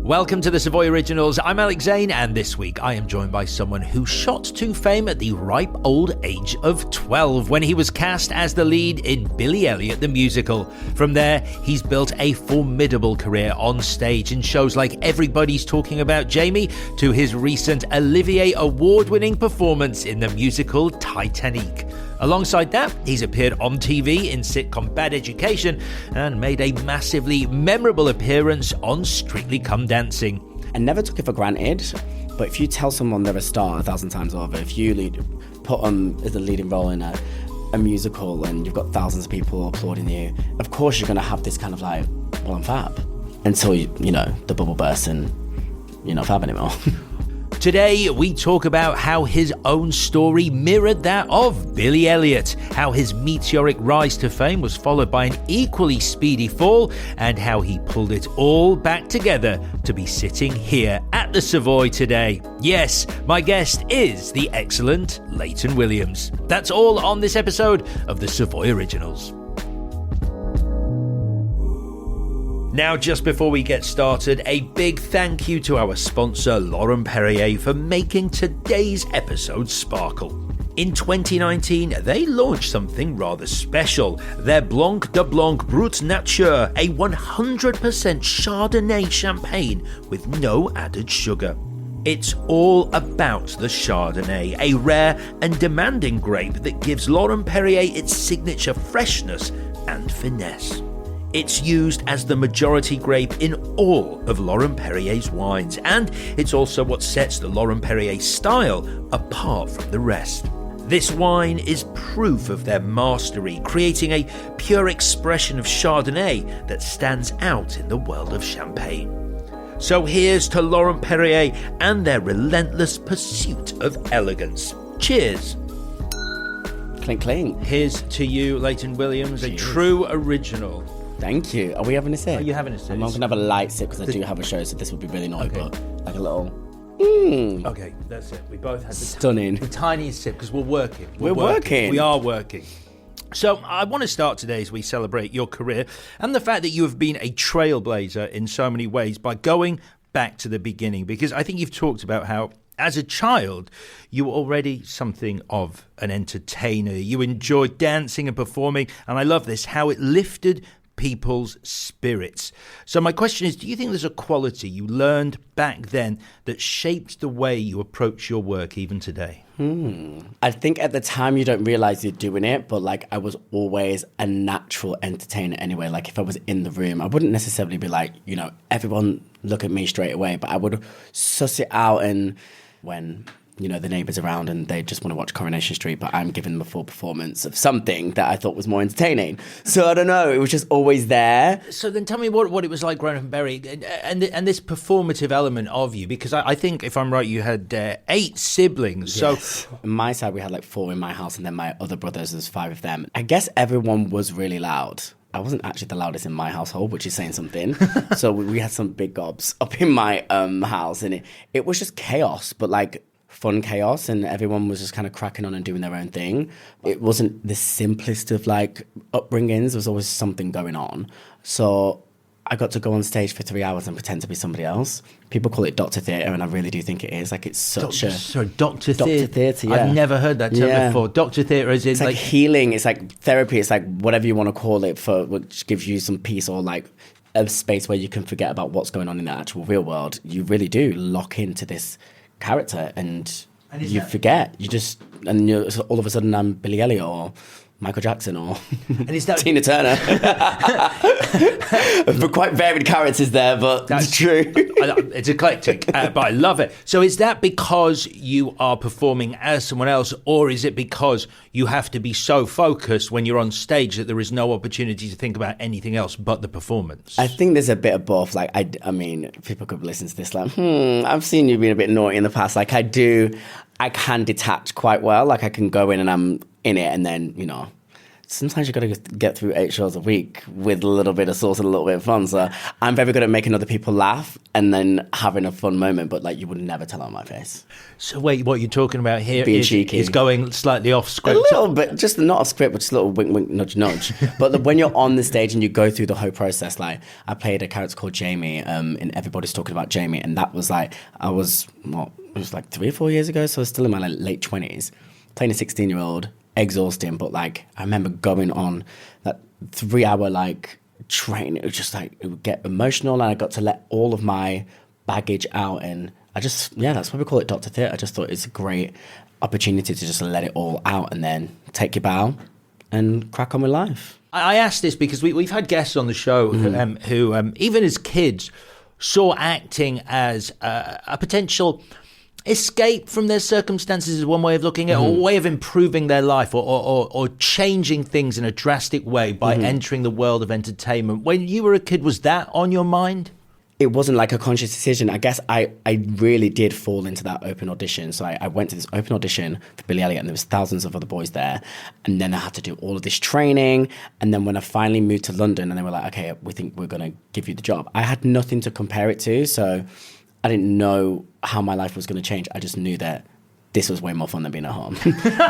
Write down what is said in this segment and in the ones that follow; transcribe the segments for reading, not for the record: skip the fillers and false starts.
Welcome to the Savoy Originals. I'm Alex Zane, and this week I am joined by someone who shot to fame at the ripe old age of 12 when he was cast as the lead in Billy Elliot the Musical. From there, he's built a formidable career on stage in shows like Everybody's Talking About Jamie to his recent Olivier award-winning performance in the musical Titanic. Alongside that, he's appeared on TV in sitcom Bad Education and made a massively memorable appearance on Strictly Come Dancing. I never took it for granted, but if you tell someone they're a star 1,000 times over, if you put them as a leading role in a musical and you've got thousands of people applauding you, of course you're going to have this kind of like, well, I'm fab. Until, the bubble bursts and you're not fab anymore. Today, we talk about how his own story mirrored that of Billy Elliot, how his meteoric rise to fame was followed by an equally speedy fall, and how he pulled it all back together to be sitting here at the Savoy today. Yes, my guest is the excellent Layton Williams. That's all on this episode of the Savoy Originals. Now, just before we get started, a big thank you to our sponsor, Laurent-Perrier, for making today's episode sparkle. In 2019, they launched something rather special, their Blanc de Blanc Brut Nature, a 100% Chardonnay champagne with no added sugar. It's all about the Chardonnay, a rare and demanding grape that gives Laurent-Perrier its signature freshness and finesse. It's used as the majority grape in all of Laurent-Perrier's wines, and it's also what sets the Laurent-Perrier style apart from the rest. This wine is proof of their mastery, creating a pure expression of Chardonnay that stands out in the world of champagne. So here's to Laurent-Perrier and their relentless pursuit of elegance. Cheers! Clink, clink. Here's to you, Layton Williams, Cheers. A true original. Thank you. Are we having a sip? Are you having a sip? I'm going to have a light sip because I do have a show, so this would be really naughty, Okay. but like a little... Okay, that's it. We both had Stunning. the tiniest sip because we're working. We're working. We are working. So I want to start today as we celebrate your career and the fact that you have been a trailblazer in so many ways by going back to the beginning, because I think you've talked about how as a child, you were already something of an entertainer. You enjoyed dancing and performing, and I love this, how it lifted people's spirits. So my question is, do you think there's a quality you learned back then that shaped the way you approach your work even today? I think at the time you don't realize you're doing it, but like I was always a natural entertainer anyway. Like if I was in the room, I wouldn't necessarily be like, everyone look at me straight away, but I would suss it out. And when the neighbours around and they just want to watch Coronation Street, but I'm giving them a full performance of something that I thought was more entertaining. So I don't know, it was just always there. So then tell me what it was like growing up in Bury and this performative element of you, because I think, if I'm right, you had 8 siblings. Yes. So on my side, we had like 4 in my house, and then my other brothers, there's 5 of them. I guess everyone was really loud. I wasn't actually the loudest in my household, which is saying something. So we had some big gobs up in my house, and it was just chaos, but like fun chaos, and everyone was just kind of cracking on and doing their own thing. It wasn't the simplest of like upbringings. There was always something going on. So I got to go on stage for 3 hours and pretend to be somebody else. People call it Dr. Theatre, and I really do think it is. Like it's such Dr. Theatre. Yeah. I've never heard that term before. Dr. Theatre is it's like healing. It's like therapy. It's like whatever you want to call it, for which gives you some peace, or like a space where you can forget about what's going on in the actual real world. You really do lock into this character, and you forget. And you're, all of a sudden I'm Billy Elliot or Michael Jackson or Tina Turner. But quite varied characters there, but that's true. It's eclectic, but I love it. So is that because you are performing as someone else, or is it because you have to be so focused when you're on stage that there is no opportunity to think about anything else but the performance? I think there's a bit of both. Like, I mean, people could listen to this like, I've seen you being a bit naughty in the past. Like I can detach quite well. Like I can go in and I'm in it, and then, sometimes you got to get through 8 shows a week with a little bit of sauce and a little bit of fun. So I'm very good at making other people laugh and then having a fun moment, but like you would never tell on my face. So wait, what you're talking about here Being cheeky. is going slightly off script. A little bit, just not off script, but just a little wink, wink, nudge, nudge. But when you're on the stage and you go through the whole process, like I played a character called Jamie, and everybody's talking about Jamie, and that was like, it was like 3 or 4 years ago, so I was still in my late 20s, playing a 16-year-old, exhausting, but like I remember going on that 3-hour like train. It was just like it would get emotional, and I got to let all of my baggage out, and I just that's why we call it Dr. Theatre. I just thought it's a great opportunity to just let it all out and then take your bow and crack on with life. I asked this because we've had guests on the show who even as kids saw acting as a potential escape from their circumstances is one way of looking at it, or a way of improving their life, or changing things in a drastic way by entering the world of entertainment. When you were a kid, was that on your mind? It wasn't like a conscious decision. I guess I really did fall into that open audition. So I went to this open audition for Billy Elliot, and there was thousands of other boys there. And then I had to do all of this training. And then when I finally moved to London, and they were like, okay, we think we're going to give you the job, I had nothing to compare it to. So I didn't know how my life was going to change. I just knew that this was way more fun than being at home.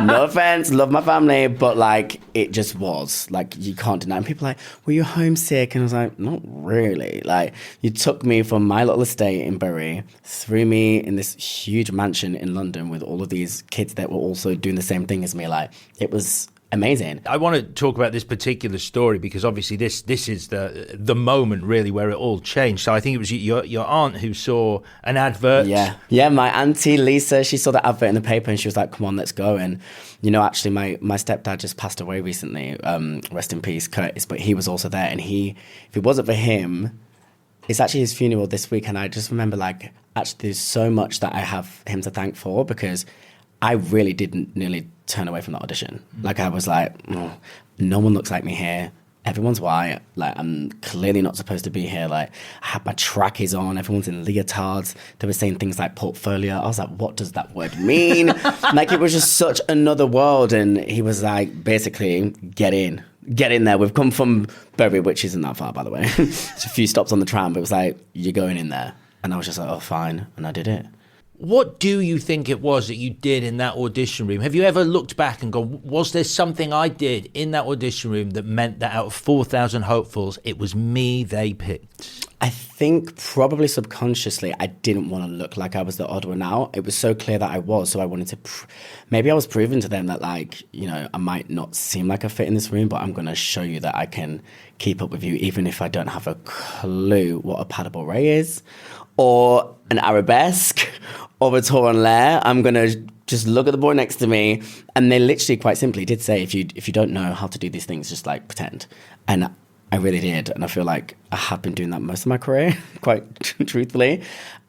No offense, love my family, but like it just was. Like you can't deny. And people are like, were you homesick? And I was like, not really. Like you took me from my little estate in Bury, threw me in this huge mansion in London with all of these kids that were also doing the same thing as me. Like it was amazing. I want to talk about this particular story because obviously this is the moment really where it all changed. So I think it was your aunt who saw an advert. Yeah, my auntie Lisa, she saw the advert in the paper and she was like, come on, let's go. And you know, actually my stepdad just passed away recently, rest in peace, Curtis, but he was also there. And if it wasn't for him, it's actually his funeral this week. And I just remember like, actually there's so much that I have him to thank for, because I really didn't nearly turn away from the audition. Like I was like, oh, no one looks like me here. Everyone's white. Like I'm clearly not supposed to be here. Like I had my trackies on. Everyone's in leotards. They were saying things like portfolio. I was like, what does that word mean? Like it was just such another world. And he was like, basically, get in there. We've come from Bury, which isn't that far, by the way. It's a few stops on the tram, but it was like, you're going in there. And I was just like, oh, fine. And I did it. What do you think it was that you did in that audition room? Have you ever looked back and gone, was there something I did in that audition room that meant that out of 4,000 hopefuls, it was me they picked? I think probably subconsciously I didn't want to look like I was the odd one out. It was so clear that I was, so I wanted to... maybe I was proving to them that, like, you know, I might not seem like I fit in this room, but I'm going to show you that I can keep up with you, even if I don't have a clue what a pas de bourrée is, or an arabesque, or a tour en l'air. I'm going to just look at the boy next to me. And they literally quite simply did say, if you don't know how to do these things, just like pretend. And I really did. And I feel like I have been doing that most of my career, quite truthfully.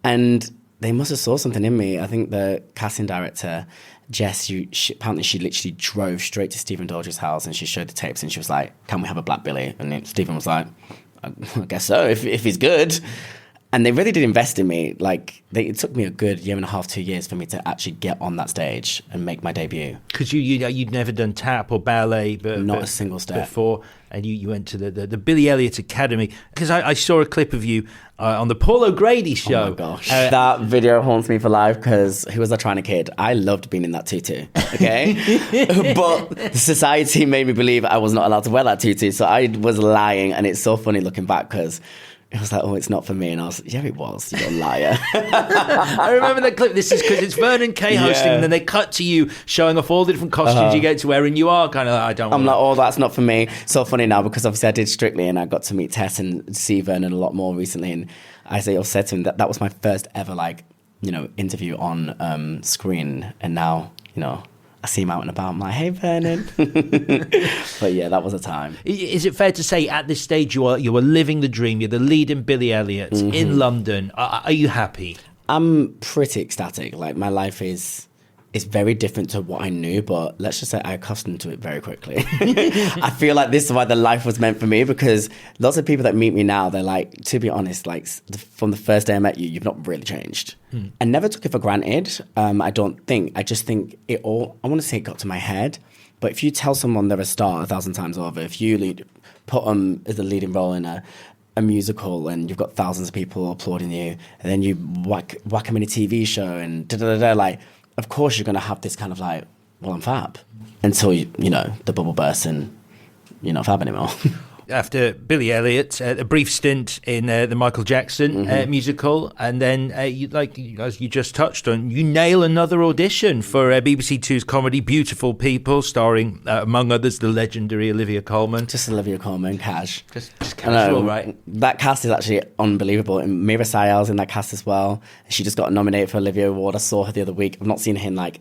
And they must have saw something in me. I think the casting director, Jess, apparently she literally drove straight to Stephen Dodge's house and she showed the tapes and she was like, can we have a Black Billy? And Stephen was like, I guess so, if he's good. And they really did invest in me. Like, it took me a good 1.5 to 2 years for me to actually get on that stage and make my debut. Because you'd never done tap or ballet, but not a single step before, and you went to the Billy Elliot Academy. Because I saw a clip of you on the Paul O'Grady show. Oh my gosh, that video haunts me for life. Because who was I trying to kid? I loved being in that tutu. Okay, but society made me believe I was not allowed to wear that tutu, so I was lying, and it's so funny looking back because it was like, oh, it's not for me. And I was like, yeah, it was. You're a liar. I remember that clip. This is because it's Vernon Kay hosting, and then they cut to you showing off all the different costumes you get to wear, and you are kind of like, I'm like, oh, that's not for me. So funny now, because obviously I did Strictly, and I got to meet Tess and see Vernon a lot more recently. And I said to him that was my first ever, like, you know, interview on screen. And now, you know, I see him out and about. I'm like, hey, Vernon. But yeah, that was a time. Is it fair to say at this stage you are living the dream? You're the lead in Billy Elliot in London. Are you happy? I'm pretty ecstatic. Like, my life is very different to what I knew, but let's just say I accustomed to it very quickly. I feel like this is why the life was meant for me, because lots of people that meet me now, they're like, to be honest, like from the first day I met you, you've not really changed. I never took it for granted. I don't think. I just think I want to say it got to my head, But if you tell someone they're a star 1,000 times over, if you put them as the leading role in a musical and you've got thousands of people applauding you, and then you whack them in a TV show and da-da-da-da, like, of course you're going to have this kind of like, well, I'm fab. Until, the bubble bursts and you're not fab anymore. After Billy Elliot, a brief stint in the Michael Jackson musical, and then as you just touched on, you nail another audition for BBC Two's comedy Beautiful People, starring, among others, the legendary Olivia Colman. Just Olivia Colman, cash. Just casual, right? That cast is actually unbelievable. And Mira Sayal's in that cast as well. She just got nominated for an Olivia Award. I saw her the other week. I've not seen her in like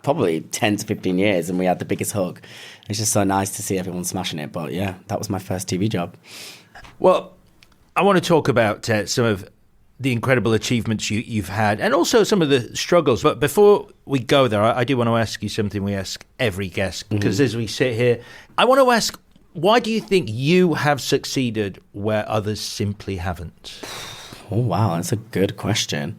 probably 10 to 15 years, and we had the biggest hug. It's just so nice to see everyone smashing it. But yeah, that was my first TV job. Well, I want to talk about some of the incredible achievements you've had, and also some of the struggles. But before we go there, I do want to ask you something we ask every guest, because as we sit here, I want to ask, why do you think you have succeeded where others simply haven't? Oh, wow, that's a good question.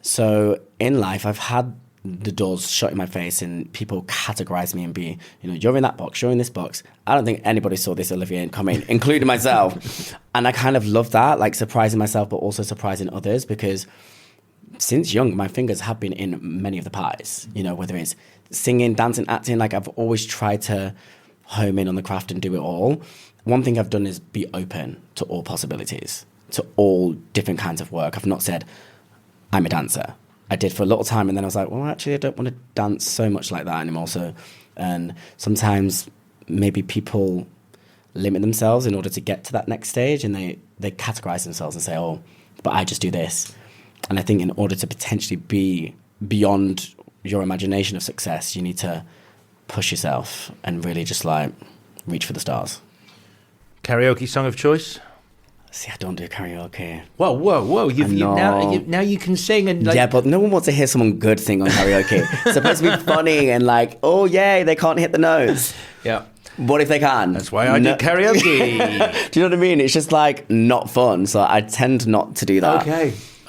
So in life, I've had the doors shut in my face and people categorize me and be, you're in that box, you're in this box. I don't think anybody saw this Olivier coming, including myself. And I kind of love that, like surprising myself, but also surprising others, because since young, my fingers have been in many of the pies, whether it's singing, dancing, acting, like I've always tried to home in on the craft and do it all. One thing I've done is be open to all possibilities, to all different kinds of work. I've not said, I'm a dancer. I did for a little time, and then I was like, well, actually, I don't want to dance so much like that anymore. So, and sometimes maybe people limit themselves in order to get to that next stage, and they categorize themselves and say, oh, but I just do this. And I think in order to potentially be beyond your imagination of success, you need to push yourself and really just like reach for the stars. Karaoke song of choice? See, I don't do karaoke. Whoa. Now you can sing. And yeah, but no one wants to hear someone good sing on karaoke. It's supposed to be funny and like, oh, yay, they can't hit the notes. Yeah. What if they can? That's why I do karaoke. Do you know what I mean? It's just like not fun. So I tend not to do that.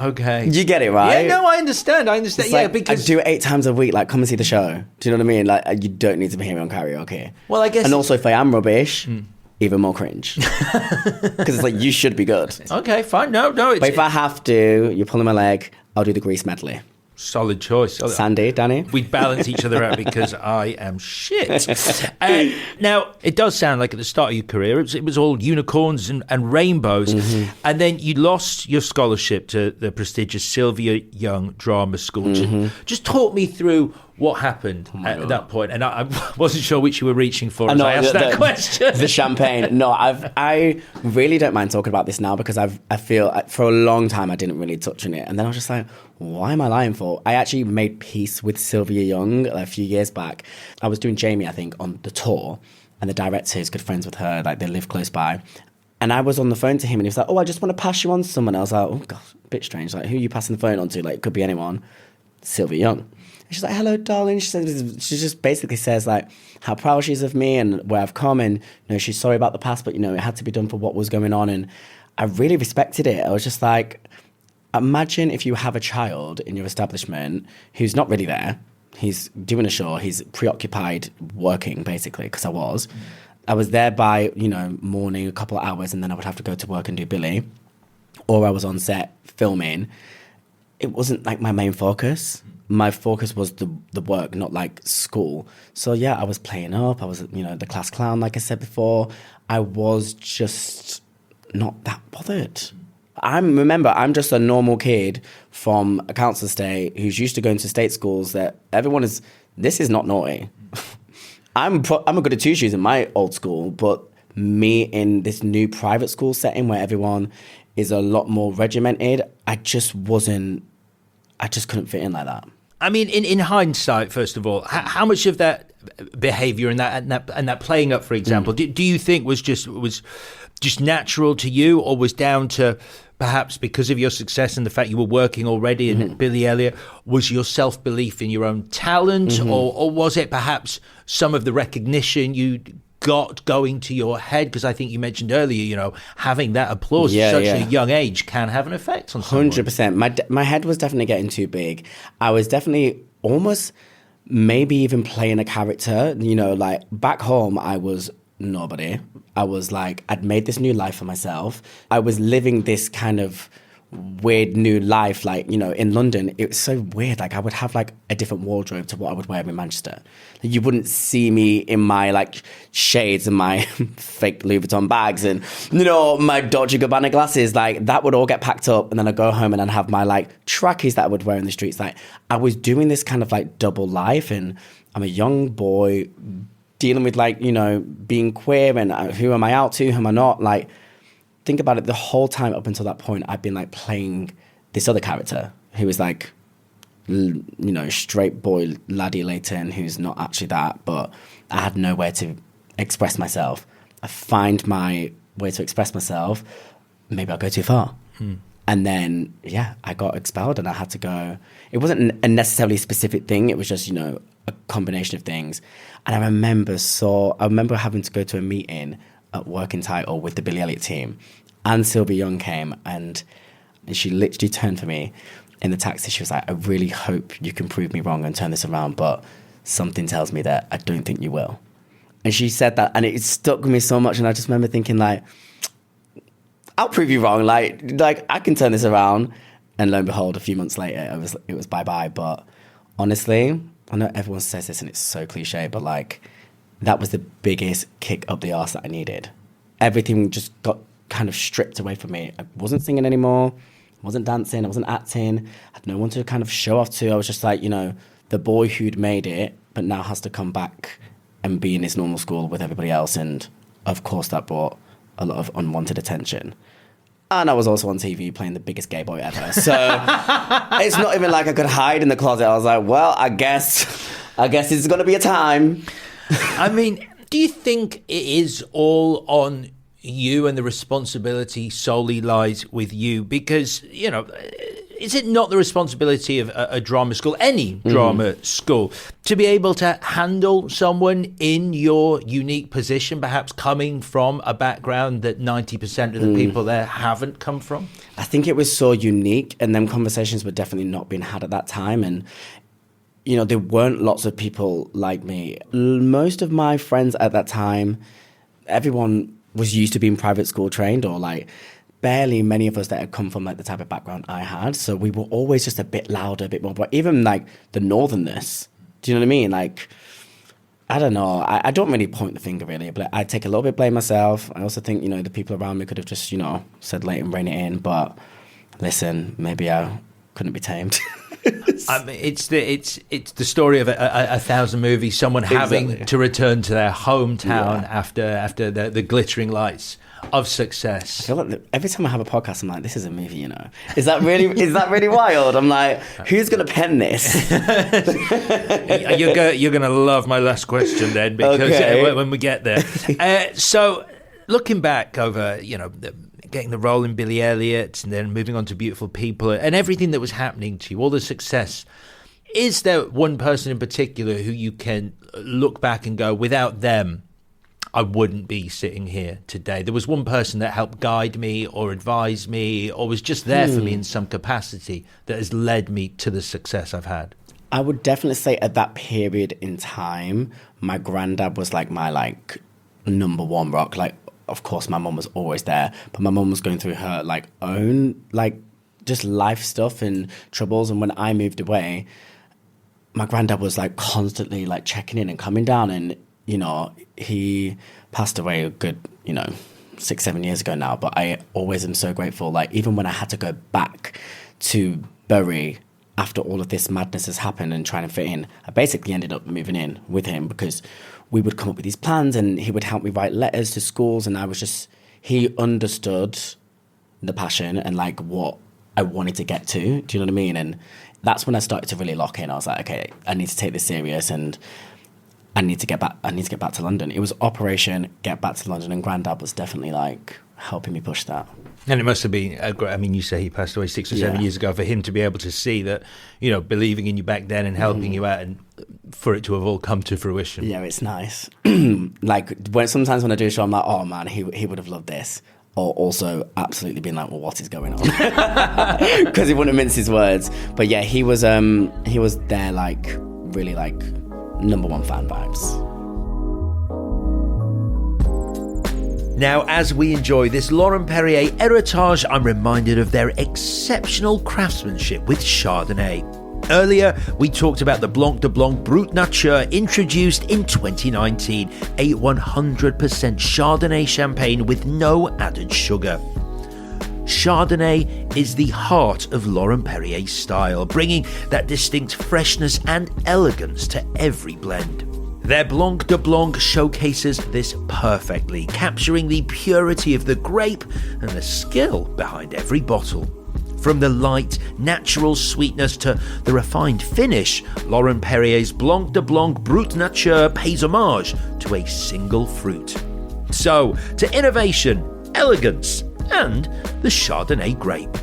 Okay. You get it, right? Yeah, no, I understand. It's yeah, like, because I do it 8 times a week. Like, come and see the show. Do you know what I mean? Like, you don't need to hear me on karaoke. Well, I guess. And also, if I am rubbish, even more cringe. Because it's like, you should be good. Okay, fine. No. But if I have to, you're pulling my leg, I'll do the Grease medley. Solid choice. Sandy, Danny? We balance each other out because I am shit. Now, it does sound like at the start of your career, it was all unicorns and rainbows. And then you lost your scholarship to the prestigious Sylvia Young Drama School. Just talk me through what happened at that point. And I wasn't sure which you were reaching for as I asked that question. The champagne. No, I really don't mind talking about this now, because I feel for a long time I didn't really touch on it. And then I was just like, why am I lying for? I actually made peace with Sylvia Young a few years back. I was doing Jamie, I think, on the tour, and the director is good friends with her, like they live close by. And I was on the phone to him and he was like, oh, I just want to pass you on to someone. I was like, oh God, a bit strange. Like, who are you passing the phone on to? Like, it could be anyone. Sylvia Young. And she's like, hello, darling. She just basically says like how proud she is of me and where I've come, and she's sorry about the past, but it had to be done for what was going on. And I really respected it. I was just like, imagine if you have a child in your establishment who's not really there. He's doing a show. He's preoccupied working, basically, because I was. I was there by, morning, a couple of hours, and then I would have to go to work and do Billy. Or I was on set filming. It wasn't like my main focus. My focus was the work, not like school. So yeah, I was playing up. I was, the class clown, like I said before. I was just not that bothered. I'm just a normal kid from a council estate who's used to going to state schools that everyone is, this is not naughty. I'm a good at 2 shoes in my old school, but me in this new private school setting where everyone is a lot more regimented, I just couldn't fit in like that. I mean, in hindsight, first of all, how much of that behaviour and that playing up, for example, do you think was just natural to you, or was down to perhaps because of your success and the fact you were working already in Billy Elliot, was your self-belief in your own talent, or was it perhaps some of the recognition you got going to your head? Because I think you mentioned earlier, having that applause at such a young age can have an effect on someone. 100%. My head was definitely getting too big. I was definitely almost maybe even playing a character. You know, like back home, I was nobody. I was like, I'd made this new life for myself. I was living this kind of weird new life, like, you know, in London. It was so weird. Like, I would have like a different wardrobe to what I would wear in Manchester. Like, you wouldn't see me in my like shades and my fake Louis Vuitton bags and, you know, my Dolce & Gabbana glasses. Like, that would all get packed up, and then I'd go home and I'd have my like trackies that I would wear in the streets. Like, I was doing this kind of like double life, and I'm a young boy dealing with like, you know, being queer and who am I out to, who am I not? Like, think about it, the whole time up until that point, I've been like playing this other character who was like, you know, straight boy laddie Layton, who's not actually that, but I had nowhere to express myself. I find my way to express myself, maybe I'll go too far. And then, yeah, I got expelled and I had to go. It wasn't a necessarily specific thing. It was just, you know, a combination of things. And I remember having to go to a meeting at Working Title with the Billy Elliot team, and Sylvia Young came, and she literally turned to me in the taxi. She was like, I really hope you can prove me wrong and turn this around, but something tells me that I don't think you will. And she said that, and it stuck with me so much. And I just remember thinking, like, I'll prove you wrong. Like I can turn this around. And lo and behold, a few months later, it was bye-bye. But honestly, I know everyone says this and it's so cliche, but like, that was the biggest kick up the arse that I needed. Everything just got kind of stripped away from me. I wasn't singing anymore. I wasn't dancing. I wasn't acting. I had no one to kind of show off to. I was just like, you know, the boy who'd made it, but now has to come back and be in his normal school with everybody else. And of course, that brought a lot of unwanted attention. And I was also on TV playing the biggest gay boy ever. So it's not even like I could hide in the closet. I was like, well, I guess it's going to be a time. I mean, do you think it is all on you and the responsibility solely lies with you? Because, you know, is it not the responsibility of a drama school, any drama school, to be able to handle someone in your unique position, perhaps coming from a background that 90% of the people there haven't come from? I think it was so unique, and them conversations were definitely not being had at that time. And you know, there weren't lots of people like me. Most of my friends at that time, everyone was used to being private school trained, or like barely many of us that had come from like the type of background I had. So we were always just a bit louder, a bit more, but even like the northernness, do you know what I mean? Like, I don't know. I don't really point the finger really, but I take a little bit of blame myself. I also think, you know, the people around me could have just, you know, said Layton, rein it in. But listen, maybe I couldn't be tamed. I mean, it's the story of a thousand movies. Someone having to return to their hometown after the glittering lights of success. I feel like every time I have a podcast, I'm like, this is a movie, you know. Is that really wild? I'm like, who's gonna pen this? You're gonna love my last question then, because when we get there. So, looking back over, you know, getting the role in Billy Elliot and then moving on to Beautiful People and everything that was happening to you, all the success, is there one person in particular who you can look back and go, without them, I wouldn't be sitting here today? There was one person that helped guide me or advise me or was just there for me in some capacity that has led me to the success I've had. I would definitely say at that period in time, my granddad was like my like number one rock. Like, of course, my mum was always there, but my mum was going through her like own like just life stuff and troubles. And when I moved away, my granddad was like constantly like checking in and coming down. And, you know, he passed away a good, you know, 6-7 years ago now. But I always am so grateful. Like, even when I had to go back to Bury after all of this madness has happened and trying to fit in, I basically ended up moving in with him because we would come up with these plans and he would help me write letters to schools. And I was just, he understood the passion and like what I wanted to get to. Do you know what I mean? And that's when I started to really lock in. I was like, okay, I need to take this serious and I need to get back to London. It was Operation Get Back to London, and Grandad was definitely like helping me push that. And it must have been great. I mean, you say he passed away 6 or 7 years ago. For him to be able to see that, you know, believing in you back then and helping you out, and for it to have all come to fruition. Yeah, it's nice. Like sometimes when I do a show, I'm like, oh man, he would have loved this. Or also absolutely being like, well, what is going on? Because he wouldn't mince his words. But yeah, he was there like really like #1 fan vibes. Now, as we enjoy this Laurent-Perrier heritage, I'm reminded of their exceptional craftsmanship with Chardonnay. Earlier, we talked about the Blanc de Blanc Brut Nature, introduced in 2019, a 100% Chardonnay champagne with no added sugar. Chardonnay is the heart of Laurent-Perrier style, bringing that distinct freshness and elegance to every blend. Their Blanc de Blanc showcases this perfectly, capturing the purity of the grape and the skill behind every bottle. From the light, natural sweetness to the refined finish, Laurent-Perrier's Blanc de Blanc Brut Nature pays homage to a single fruit. So, to innovation, elegance, and the Chardonnay grape.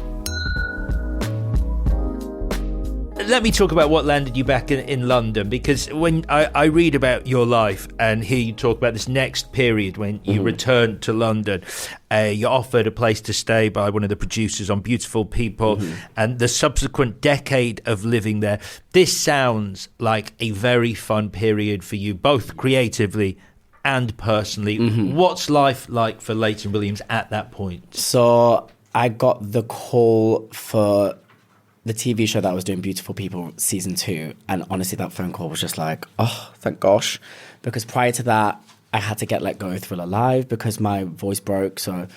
Let me talk about what landed you back in London, because when I read about your life and hear you talk about this next period when you returned to London, you're offered a place to stay by one of the producers on Beautiful People, and the subsequent decade of living there. This sounds like a very fun period for you, both creatively and personally. What's life like for Layton Williams at that point? So I got the call for the TV show that I was doing, Beautiful People, season 2. And honestly, that phone call was just like, oh, thank gosh. Because prior to that, I had to get let go of Thriller Live because my voice broke. So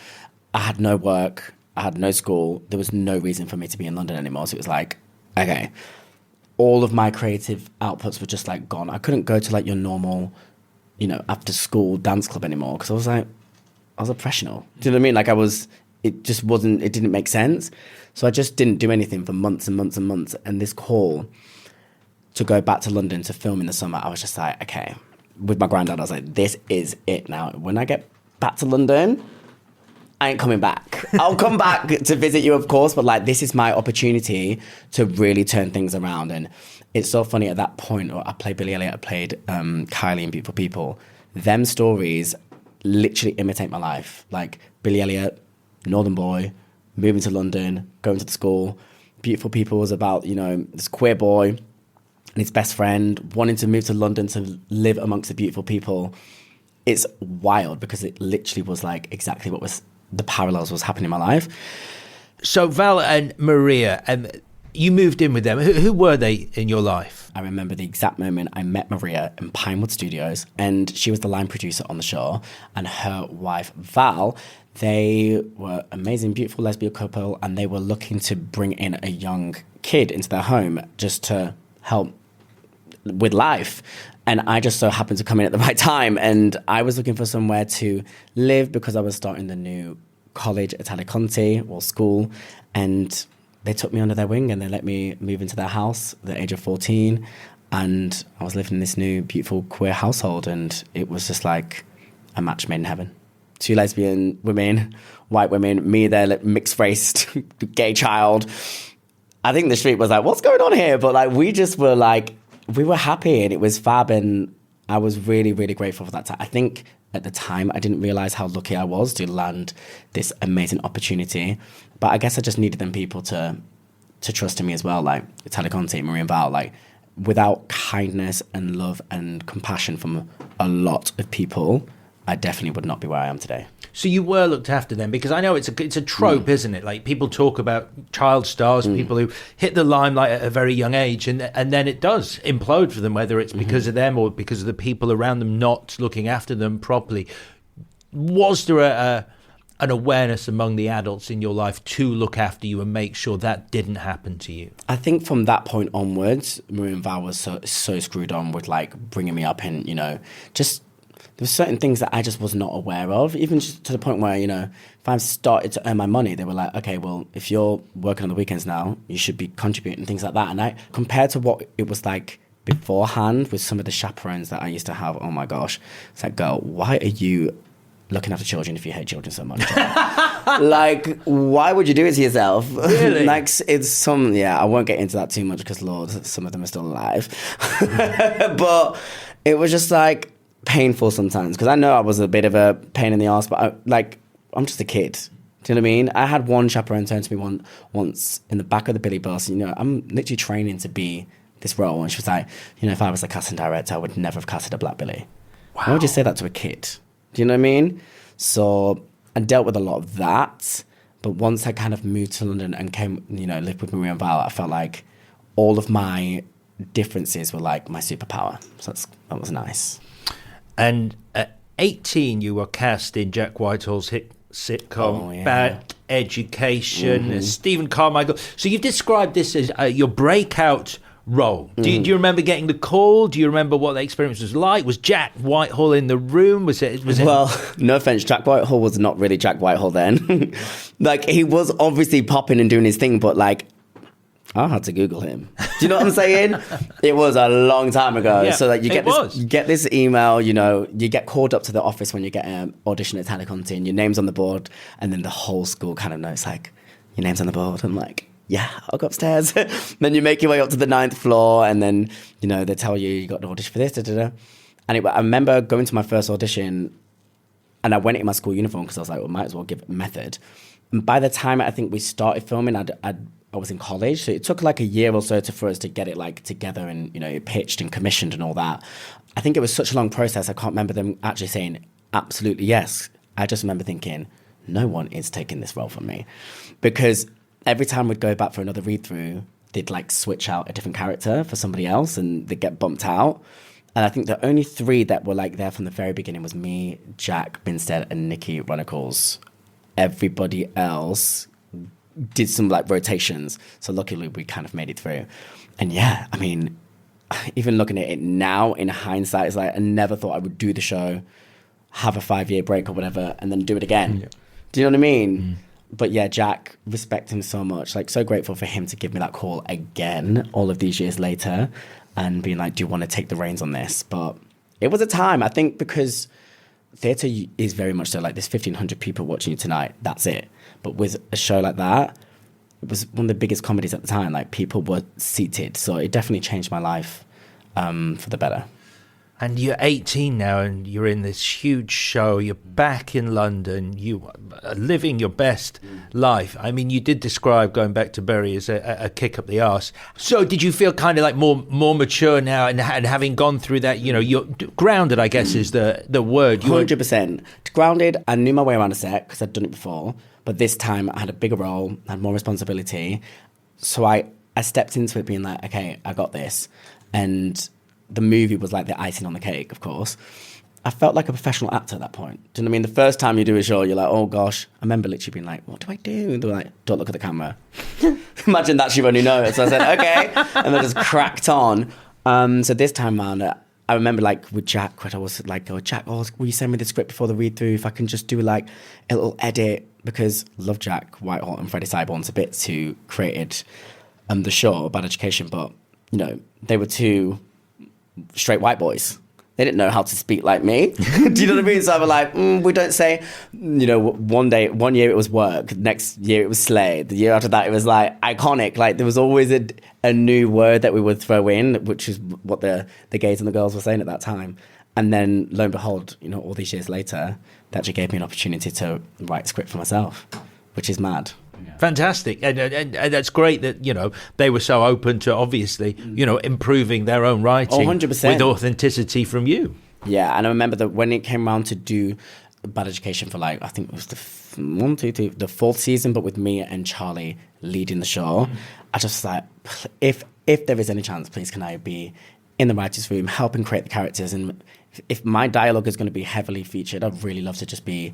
I had no work. I had no school. There was no reason for me to be in London anymore. So it was like, okay. All of my creative outputs were just like gone. I couldn't go to like your normal, after school dance club anymore. Because I was a professional. Do you know what I mean? Like it didn't make sense. So I just didn't do anything for months and months and months. And this call to go back to London to film in the summer, I was just like, okay. With my granddad, I was like, this is it now. When I get back to London, I ain't coming back. I'll come back to visit you, of course, but like this is my opportunity to really turn things around. And it's so funny at that point, I played Billy Elliot, I played Kylie in Beautiful People. Them stories literally imitate my life. Like Billy Elliot, Northern boy, moving to London, going to the school. Beautiful People was about, this queer boy and his best friend wanting to move to London to live amongst the beautiful people. It's wild because it literally was like exactly what was the parallels was happening in my life. So Val and Maria, you moved in with them. Who were they in your life? I remember the exact moment I met Maria in Pinewood Studios, and she was the line producer on the show, and her wife Val, they were amazing, beautiful lesbian couple, and they were looking to bring in a young kid into their home just to help with life. And I just so happened to come in at the right time, and I was looking for somewhere to live because I was starting the new college at Alicante, or school, and they took me under their wing and they let me move into their house at the age of 14. And I was living in this new, beautiful queer household, and it was just like a match made in heaven. 2 lesbian women, white women, me, their mixed-raced gay child. I think the street was like, what's going on here? But like, we just were like, we were happy and it was fab, and I was really, really grateful for that time. I think at the time, I didn't realize how lucky I was to land this amazing opportunity. But I guess I just needed them people to trust in me as well. Like Alicante, Maria and Val, like without kindness and love and compassion from a lot of people, I definitely would not be where I am today. So you were looked after then, because I know it's a trope, isn't it? Like people talk about child stars, people who hit the limelight at a very young age, and then it does implode for them, whether it's because of them or because of the people around them not looking after them properly. Was there an awareness among the adults in your life to look after you and make sure that didn't happen to you? I think from that point onwards, Maria and Val was so screwed on with like bringing me up, and just there were certain things that I just was not aware of, even just to the point where, if I started to earn my money, they were like, okay, well, if you're working on the weekends now, you should be contributing, things like that. And compared to what it was like beforehand with some of the chaperones that I used to have, oh my gosh, it's like, girl, why are you looking after children if you hate children so much? Like, why would you do it to yourself? Really? Like, it's I won't get into that too much because, Lord, some of them are still alive. But it was just like painful sometimes because I know I was a bit of a pain in the ass, but I'm just a kid. Do you know what I mean? I had one chaperone turn to me once in the back of the Billy bus. I'm literally training to be this role. And she was like, if I was a casting director, I would never have casted a Black Billy. Wow. Why would you say that to a kid? Do you know what I mean? So I dealt with a lot of that. But once I kind of moved to London and came, lived with Maria and Val, I felt like all of my differences were like my superpower. So that was nice. And at 18, you were cast in Jack Whitehall's hit sitcom Bad Education, Stephen Carmichael. So you've described this as your breakout role. Do you remember getting the call? Do you remember what the experience was like? Was Jack Whitehall in the room? Was it? Well, no offense, Jack Whitehall was not really Jack Whitehall then. Like, he was obviously popping and doing his thing, but like, I had to Google him. Do you know what I'm saying? It was a long time ago. Yeah, so that you get this email, you get called up to the office when you get an audition at Telecontin, your name's on the board, and then the whole school kind of knows, like, your name's on the board. I'm like, yeah, I'll go upstairs. Then you make your way up to the 9th floor, and then, they tell you got an audition for this, And I remember going to my first audition, and I went in my school uniform because I was like, well, might as well give it a method. And by the time I think we started filming, I was in college, so it took like a year or so for us to get it like together and, pitched and commissioned and all that. I think it was such a long process. I can't remember them actually saying absolutely yes. I just remember thinking, no one is taking this role from me, because every time we'd go back for another read through, they'd like switch out a different character for somebody else and they'd get bumped out. And I think the only 3 that were like there from the very beginning was me, Jack Binstead, and Nikki Runnacles. Everybody else did some like rotations, so luckily we kind of made it through. And yeah, I mean, even looking at it now in hindsight, it's like I never thought I would do the show, have a 5-year break or whatever, and then do it again. Do you know what I mean? But yeah, Jack, respect him so much, like so grateful for him to give me that call again all of these years later and being like, do you want to take the reins on this? But it was a time, I think, because theatre is very much so like there's 1,500 people watching you tonight, that's it. But with a show like that, it was one of the biggest comedies at the time. Like, people were seated. So it definitely changed my life for the better. And you're 18 now and you're in this huge show. You're back in London. You are living your best life. I mean, you did describe going back to Bury as a kick up the arse. So did you feel kind of like more mature now and having gone through that, you're grounded, I guess is the word. 100%. Grounded. I knew my way around a set because I'd done it before. But this time I had a bigger role, I had more responsibility. So I stepped into it being like, okay, I got this. And the movie was like the icing on the cake, of course. I felt like a professional actor at that point. Do you know what I mean? The first time you do a show, you're like, oh gosh. I remember literally being like, what do I do? And they were like, don't look at the camera. Imagine that she only knows. So I said, okay. And I just cracked on. So this time around, I remember like with Jack, I was like, oh, Jack, will you send me the script before the read through? If I can just do like a little edit, because I love Jack Whitehall and Freddie Seiborn's a bit who created the show, Bad Education, but, they were 2 straight white boys. They didn't know how to speak like me. Do you know what I mean? So I was like, we don't say, one year it was work, next year it was slay, the year after that it was like iconic. Like, there was always a new word that we would throw in, which is what the gays and the girls were saying at that time. And then lo and behold, all these years later, that actually gave me an opportunity to write a script for myself, which is mad. Fantastic. And that's great that, they were so open to obviously, improving their own writing 100%. With authenticity from you. Yeah, and I remember that when it came around to do Bad Education for like, I think it was the 4th season, but with me and Charlie leading the show, I just like, if there is any chance, please can I be in the writers' room, helping create the characters, and if my dialogue is going to be heavily featured, I'd really love to just be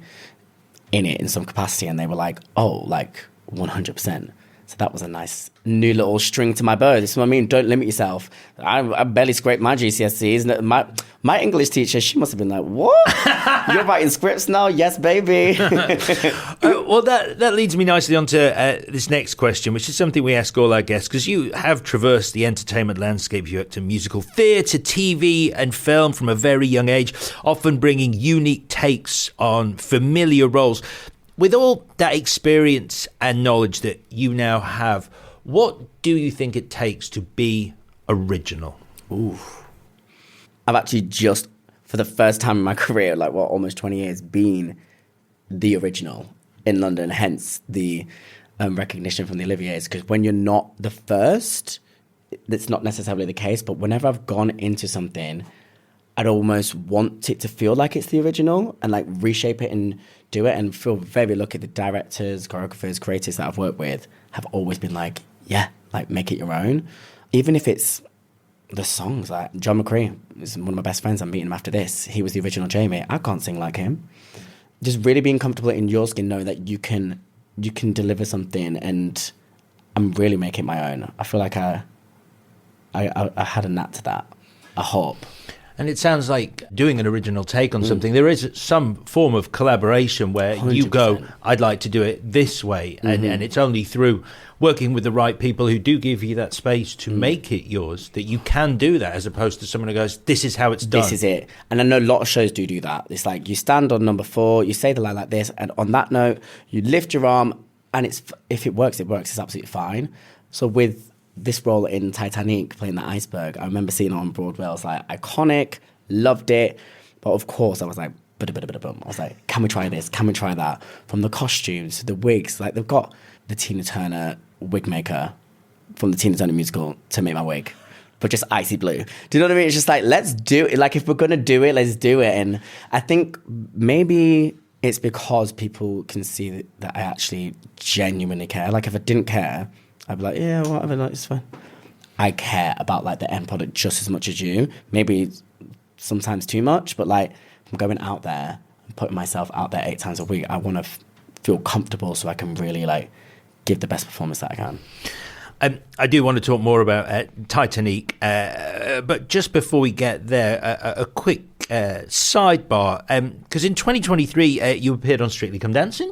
in it in some capacity. And they were like, oh, like 100%. So that was a nice new little string to my bow. This is what I mean. Don't lit yourself. I barely scraped my GCSEs. My English teacher, she must have been like, what? You're writing scripts now? Yes, baby. Well, that leads me nicely on to this next question, which is something we ask all our guests, because you have traversed the entertainment landscape. You act in musical theatre, TV and film from a very young age, often bringing unique takes on familiar roles. With all that experience and knowledge that you now have, what do you think it takes to be original? Ooh. I've actually just, for the first time in my career, like almost 20 years, been the original in London, hence the recognition from the Oliviers. Because when you're not the first, that's not necessarily the case, but whenever I've gone into something, I'd almost want it to feel like it's the original and like reshape it and do it, and feel very lucky. The directors, choreographers, creators that I've worked with have always been like, yeah, like make it your own. Even if it's the songs, like John McCree is one of my best friends. I'm meeting him after this. He was the original Jamie. I can't sing like him. Just really being comfortable in your skin, knowing that you can deliver something, and I'm really making it my own. I feel like I had a knack to that. I hope. And it sounds like doing an original take on something, there is some form of collaboration where 100%. You go, I'd like to do it this way. And it's only through working with the right people who do give you that space to make it yours that you can do that, as opposed to someone who goes, this is how it's done. This is it. And I know a lot of shows do that. It's like you stand on number 4, you say the line like this, and on that note, you lift your arm, and if it works, it works. It's absolutely fine. So with this role in Titanic, playing the iceberg, I remember seeing it on Broadway. I was like, iconic, loved it. But of course, I was like, I was like, can we try this? Can we try that? From the costumes to the wigs, like they've got the Tina Turner wig maker from the Tina Turner musical to make my wig, but just icy blue. Do you know what I mean? It's just like, let's do it. Like, if we're going to do it, let's do it. And I think maybe it's because people can see that I actually genuinely care. Like, if I didn't care, I'd be like, yeah, whatever, like, it's fine. I care about like the end product just as much as you. Maybe sometimes too much, but like, I'm going out there and putting myself out there 8 times a week. I want to feel comfortable so I can really like give the best performance that I can. I do want to talk more about Titanic, but just before we get there, a quick sidebar, because in 2023 you appeared on Strictly Come Dancing.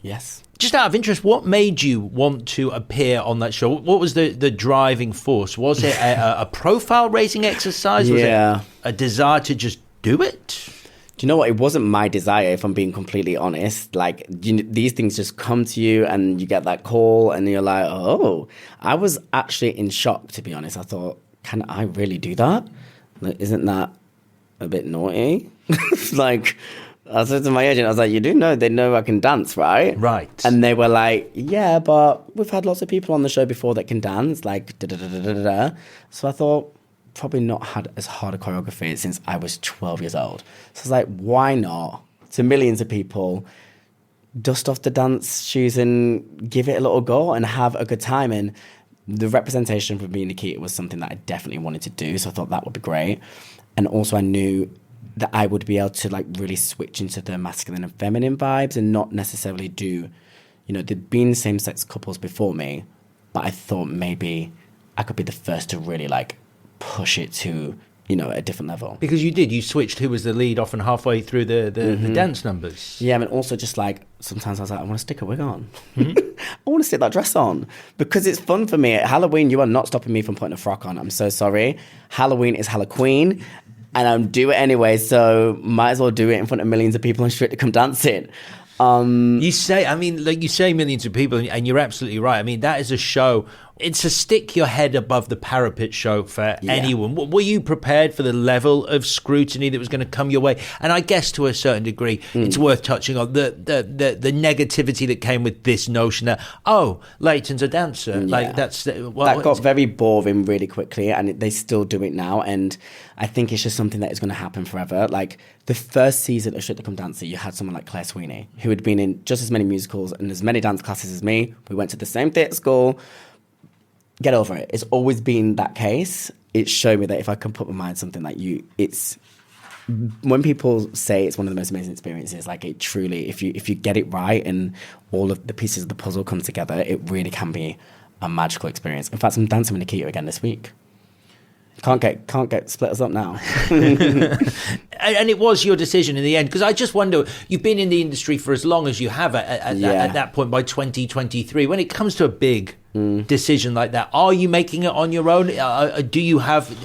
Yes. Just out of interest, what made you want to appear on that show? What was the driving force? Was it a profile raising exercise? Was it a desire to just do it? Do you know what? It wasn't my desire, if I'm being completely honest. Like, these things just come to you and you get that call and you're like, oh. I was actually in shock, to be honest. I thought, can I really do that? Like, isn't that a bit naughty? Like, I said to my agent, I was like, you do know they know I can dance, right? Right. And they were like, yeah, but we've had lots of people on the show before that can dance, like da-da-da-da-da-da. So I thought, probably not had as hard a choreography since I was 12 years old. So I was like, why not? To millions of people, dust off the dance shoes and give it a little go and have a good time. And the representation for me and Nikita was something that I definitely wanted to do. So I thought that would be great. And also I knew that I would be able to like really switch into the masculine and feminine vibes and not necessarily do, you know, there'd been same-sex couples before me, but I thought maybe I could be the first to really like push it to, you know, a different level. Because you switched who was the lead often halfway through the dance numbers. Yeah, and also just like, sometimes I was like, I want to stick a wig on. I want to stick that dress on because it's fun for me. At Halloween, you are not stopping me from putting a frock on. I'm so sorry. Halloween is Halloween. And I'm do it anyway, so might as well do it in front of millions of people and Strictly Come Dancing. You say millions of people, and you're absolutely right. I mean, that is a show. It's a stick your head above the parapet show for anyone. Were you prepared for the level of scrutiny that was going to come your way? And I guess to a certain degree, it's worth touching on the negativity that came with this notion that, oh, Layton's a dancer. Yeah. Like that got very boring really quickly, and they still do it now. And I think it's just something that is going to happen forever. Like the first season of Strictly Come Dancing, you had someone like Claire Sweeney, who had been in just as many musicals and as many dance classes as me. We went to the same theatre school. Get over it. It's always been that case. It showed me that if I can put my mind on something like it's when people say it's one of the most amazing experiences, like it truly, if you get it right and all of the pieces of the puzzle come together, it really can be a magical experience. In fact, I'm dancing with Nikita again this week. Can't get split us up now. And it was your decision in the end, because I just wonder, you've been in the industry for as long as you have at that point, by 2023. When it comes to a big decision like that, are you making it on your own? Do you have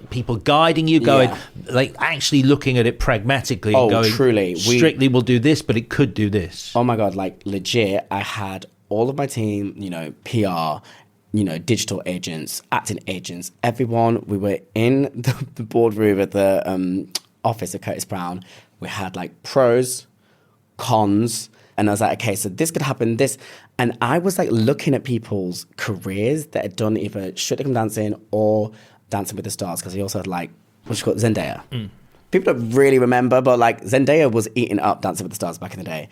people guiding you, going like actually looking at it pragmatically and going, truly, Strictly will do this, but it could do this? Oh my God, like legit, I had all of my team, you know, PR, you know, digital agents, acting agents, everyone. We were in the boardroom at the office of Curtis Brown. We had like pros, cons, and I was like, okay, so this could happen, this. And I was like looking at people's careers that had done either Strictly Come Dancing or Dancing with the Stars, because he also had like, what's it called, Zendaya. People don't really remember, but like Zendaya was eating up Dancing with the Stars back in the day.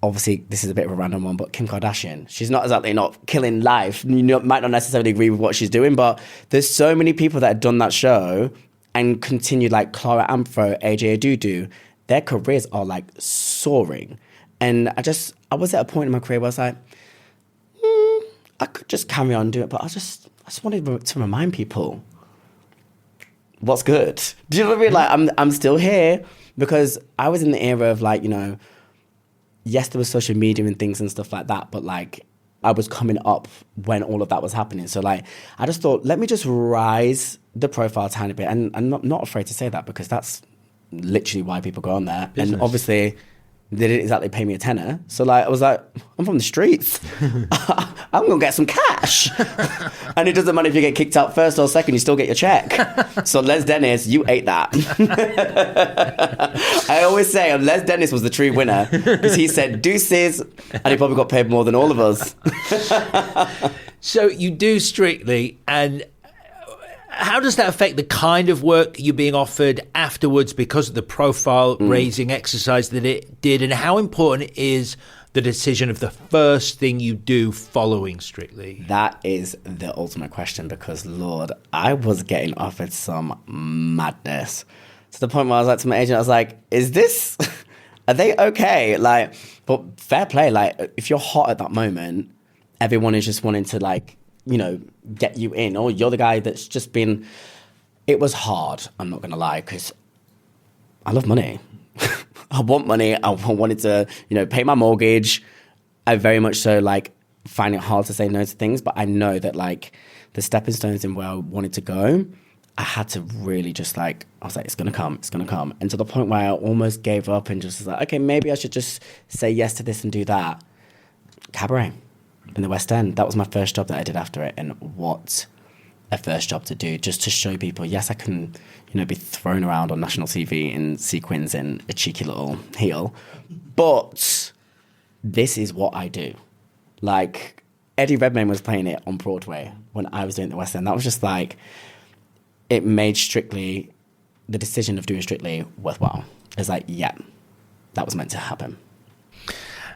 Obviously, this is a bit of a random one, but Kim Kardashian, she's not exactly not killing life. Might not necessarily agree with what she's doing, but there's so many people that had done that show and continued, like Clara Amfro, AJ Adudu. Their careers are like soaring. And I was at a point in my career where I was like, I could just carry on doing it, but I just wanted to remind people what's good. Do you know what I mean? Like, I'm still here because I was in the era of like, yes, there was social media and things and stuff like that, but like I was coming up when all of that was happening. So like, I just thought, let me just rise the profile a tiny bit. And I'm not afraid to say that because that's literally why people go on there. Business. And obviously they didn't exactly pay me a tenner. So like, I was like, I'm from the streets. I'm going to get some cash. And it doesn't matter if you get kicked out first or second, you still get your check. So Les Dennis, you ate that. I always say Les Dennis was the true winner because he said deuces and he probably got paid more than all of us. So you do Strictly, and how does that affect the kind of work you're being offered afterwards because of the profile raising exercise that it did? And how important is the decision of the first thing you do following Strictly? That is the ultimate question because, Lord, I was getting offered some madness. To the point where I was like to my agent, I was like, is this, are they okay? Like, but fair play. Like, if you're hot at that moment, everyone is just wanting to like, get you in, or you're the guy that's just been, it was hard, I'm not gonna lie, because I love money. I want money, I wanted to, pay my mortgage. I very much so like find it hard to say no to things, but I know that like the stepping stones in where I wanted to go, I had to really just like, I was like, it's gonna come. And to the point where I almost gave up and just was like, okay, maybe I should just say yes to this and do that. Cabaret in the West End. That was my first job that I did after it. And what a first job to do, just to show people, yes, I can, be thrown around on national TV in sequins and a cheeky little heel. But this is what I do. Like, Eddie Redmayne was playing it on Broadway when I was doing the West End. That was just like, it made Strictly, the decision of doing Strictly worthwhile. It's like, yeah, that was meant to happen.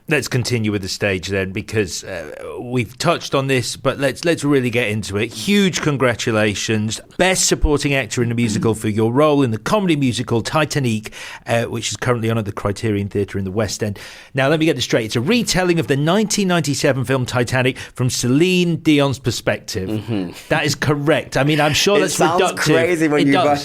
Let's continue with the stage then, because we've touched on this, but let's really get into it. Huge congratulations. Best Supporting Actor in a Musical for your role in the comedy musical Titanic, which is currently on at the Criterion Theatre in the West End. Now, let me get this straight. It's a retelling of the 1997 film Titanic from Celine Dion's perspective. Mm-hmm. That is correct. I mean, I'm sure that's reductive. It sounds crazy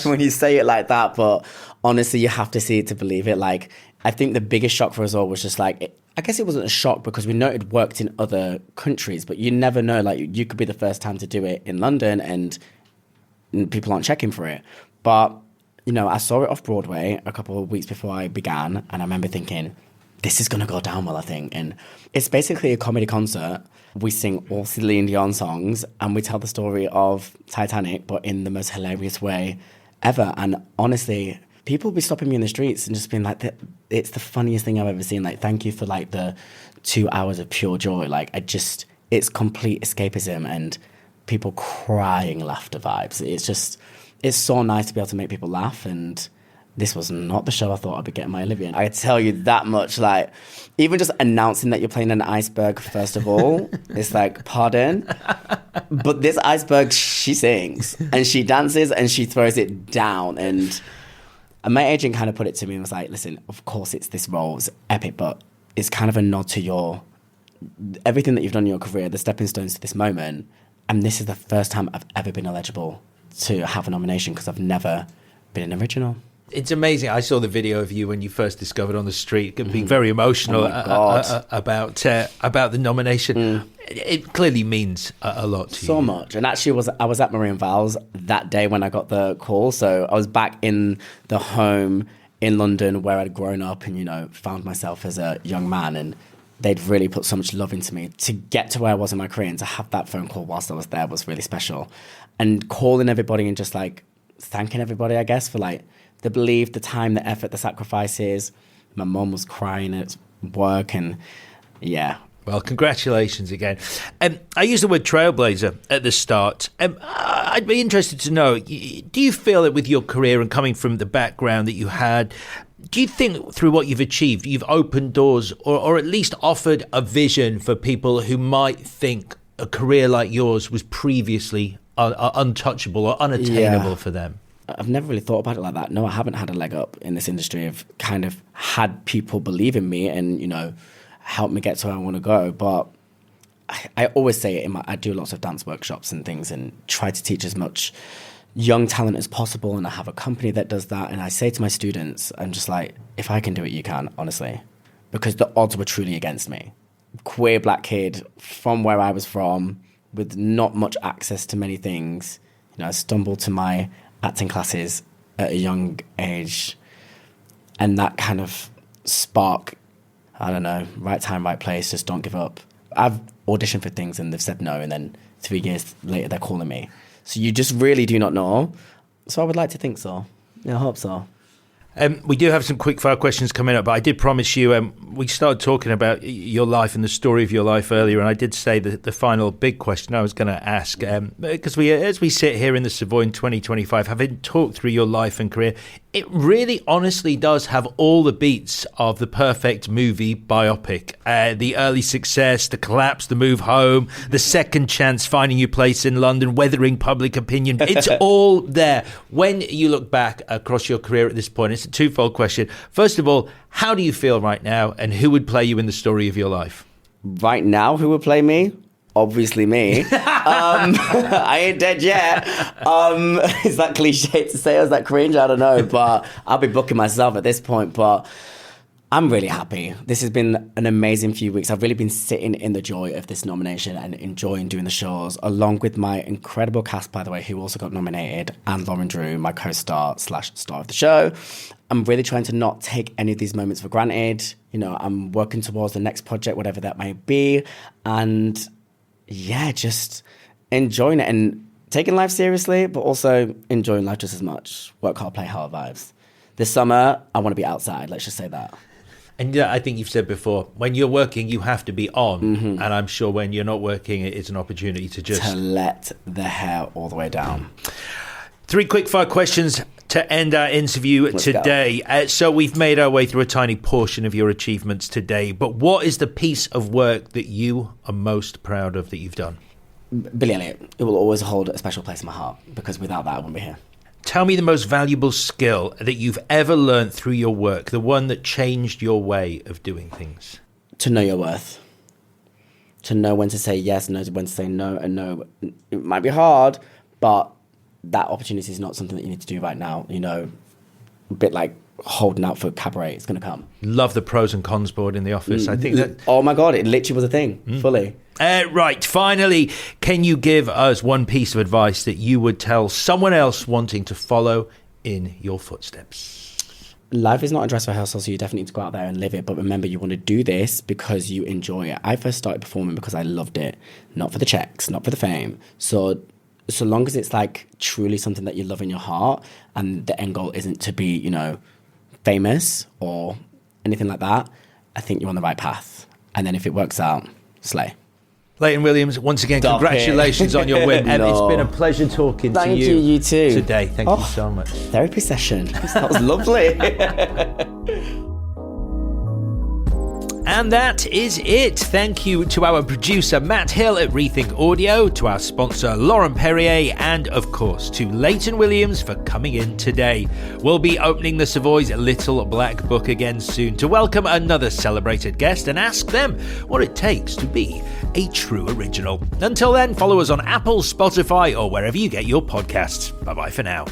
when you say it like that, but honestly, you have to see it to believe it. Like, I think the biggest shock for us all was just like, I guess it wasn't a shock because we know it worked in other countries, but you never know. Like, you could be the first time to do it in London and people aren't checking for it. But, I saw it off Broadway a couple of weeks before I began, and I remember thinking, this is going to go down well, I think. And it's basically a comedy concert. We sing all Celine Dion songs, and we tell the story of Titanic, but in the most hilarious way ever. And honestly, people will be stopping me in the streets and just being like, it's the funniest thing I've ever seen. Like, thank you for like the 2 hours of pure joy. Like, it's complete escapism and people crying laughter vibes. It's so nice to be able to make people laugh. And this was not the show I thought I'd be getting my Olivia. I tell you that much. Like, even just announcing that you're playing an iceberg, first of all, it's like, pardon? But this iceberg, she sings and she dances and she throws it down. And my agent kind of put it to me and was like, listen, of course it's this role, it's epic, but it's kind of a nod to everything that you've done in your career, the stepping stones to this moment. And this is the first time I've ever been eligible to have a nomination because I've never been an original. It's amazing. I saw the video of you when you first discovered on the street, being very emotional about the nomination. It clearly means a lot to you. So much. And actually, I was at Maria and Val's that day when I got the call. So I was back in the home in London where I'd grown up and, found myself as a young man. And they'd really put so much love into me. To get to where I was in my career and to have that phone call whilst I was there was really special. And calling everybody and just like thanking everybody, I guess, for like the belief, the time, the effort, the sacrifices. My mum was crying at work and yeah, Well, congratulations again. I used the word trailblazer at the start. I'd be interested to know, do you feel that with your career and coming from the background that you had, do you think through what you've achieved, you've opened doors or at least offered a vision for people who might think a career like yours was previously untouchable or unattainable for them? I've never really thought about it like that. No, I haven't had a leg up in this industry. I've kind of had people believe in me and, help me get to where I want to go. But I always say it I do lots of dance workshops and things and try to teach as much young talent as possible. And I have a company that does that. And I say to my students, I'm just like, if I can do it, you can, honestly. Because the odds were truly against me. Queer black kid from where I was from with not much access to many things. I stumbled to my acting classes at a young age. And that kind of spark, I don't know, right time, right place, just don't give up. I've auditioned for things and they've said no, and then 3 years later they're calling me. So you just really do not know. So I would like to think so. I hope so. We do have some quick fire questions coming up, but I did promise you, we started talking about your life and the story of your life earlier, and I did say that the final big question I was going to ask, because as we sit here in the Savoy in 2025, having talked through your life and career, it really honestly does have all the beats of the perfect movie biopic. The early success, the collapse, the move home, the second chance, finding your place in London, weathering public opinion. It's all there. When you look back across your career at this point, it's a twofold question. First of all, how do you feel right now, and who would play you in the story of your life? Right now, who would play me? Obviously me. I ain't dead yet. Is that cliche to say? Or is that cringe? I don't know. But I'll be booking myself at this point. But I'm really happy. This has been an amazing few weeks. I've really been sitting in the joy of this nomination and enjoying doing the shows, along with my incredible cast, by the way, who also got nominated, and Lauren Drew, my co-star / star of the show. I'm really trying to not take any of these moments for granted. I'm working towards the next project, whatever that may be. And yeah, just enjoying it and taking life seriously, but also enjoying life just as much. Work hard, play hard vibes. This summer, I want to be outside. Let's just say that. And I think you've said before, when you're working, you have to be on. Mm-hmm. And I'm sure when you're not working, it's an opportunity to let the hair all the way down. 3 quick-fire questions to end our interview today. So we've made our way through a tiny portion of your achievements today. But what is the piece of work that you are most proud of that you've done? Billy Elliot. It will always hold a special place in my heart, because without that, I wouldn't be here. Tell me the most valuable skill that you've ever learned through your work, the one that changed your way of doing things. To know your worth. To know when to say yes, know when to say no, and no. It might be hard, but that opportunity is not something that you need to do right now. A bit like holding out for cabaret. It's going to come. Love the pros and cons board in the office. I think that... Oh my God, it literally was a thing, fully. Right, finally, can you give us one piece of advice that you would tell someone else wanting to follow in your footsteps? Life is not a dress rehearsal, so you definitely need to go out there and live it. But remember, you want to do this because you enjoy it. I first started performing because I loved it, not for the checks, not for the fame. So long as it's like truly something that you love in your heart, and the end goal isn't to be, famous or anything like that, I think you're on the right path. And then if it works out, slay. Layton Williams, once again, congratulations on your win. No. It's been a pleasure talking to you. You too. Today. Thank you so much. Therapy session. That was lovely. And that is it. Thank you to our producer, Matt Hill at Rethink Audio, to our sponsor, Laurent-Perrier, and of course to Layton Williams for coming in today. We'll be opening the Savoy's Little Black Book again soon to welcome another celebrated guest and ask them what it takes to be a true original. Until then, follow us on Apple, Spotify, or wherever you get your podcasts. Bye-bye for now.